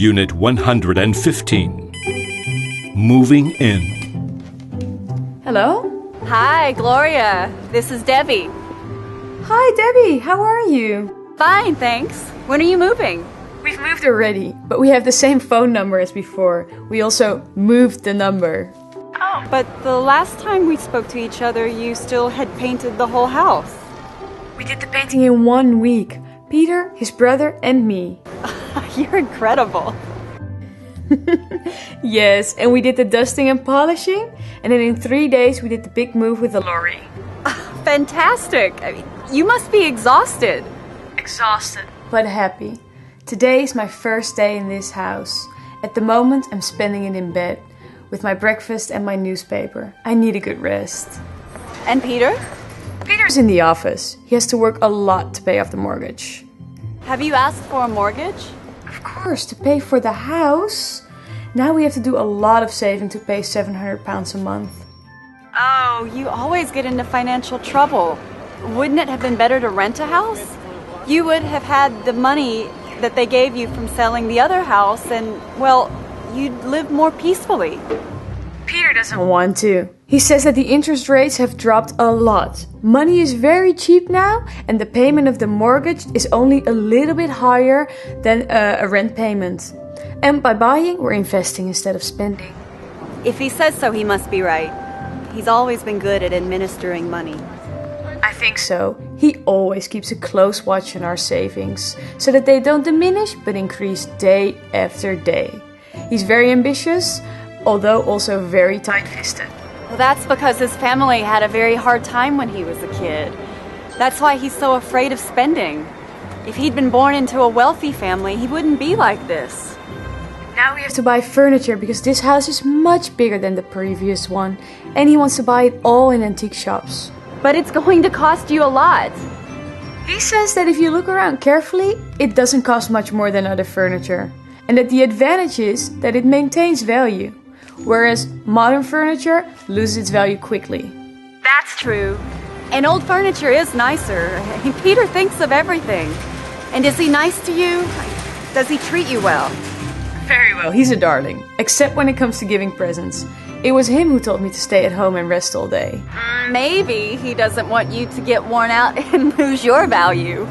Unit 115. Moving in. Hello? Hi, Gloria. This is Debbie. Hi, Debbie. How are you? Fine, thanks. When are you moving? We've moved already, but we have the same phone number as before. We also moved the number. Oh, but the last time we spoke to each other, you still had painted the whole house. We did the painting in 1 week. Peter, his brother, and me. You're incredible. Yes, and we did the dusting and polishing, and then in 3 days we did the big move with the lorry. Fantastic. I mean, you must be exhausted. Exhausted, but happy. Today is my first day in this house. At the moment, I'm spending it in bed, with my breakfast and my newspaper. I need a good rest. And Peter? Peter's in the office. He has to work a lot to pay off the mortgage. Have you asked for a mortgage? Of course, to pay for the house. Now we have to do a lot of saving to pay £700 a month. Oh, you always get into financial trouble. Wouldn't it have been better to rent a house? You would have had the money that they gave you from selling the other house and, well, you'd live more peacefully. Peter doesn't want to. He says that the interest rates have dropped a lot. Money is very cheap now, and the payment of the mortgage is only a little bit higher than a rent payment. And by buying, we're investing instead of spending. If he says so, he must be right. He's always been good at administering money. I think so. He always keeps a close watch on our savings, so that they don't diminish but increase day after day. He's very ambitious, although also very tight-fisted. Well, that's because his family had a very hard time when he was a kid. That's why he's so afraid of spending. If he'd been born into a wealthy family, he wouldn't be like this. Now we have to buy furniture because this house is much bigger than the previous one, and he wants to buy it all in antique shops. But it's going to cost you a lot. He says that if you look around carefully, it doesn't cost much more than other furniture, and that the advantage is that it maintains value, whereas modern furniture loses its value quickly. That's true. And old furniture is nicer. Peter thinks of everything. And is he nice to you? Does he treat you well? Very well, he's a darling, except when it comes to giving presents. It was him who told me to stay at home and rest all day. Maybe he doesn't want you to get worn out and lose your value.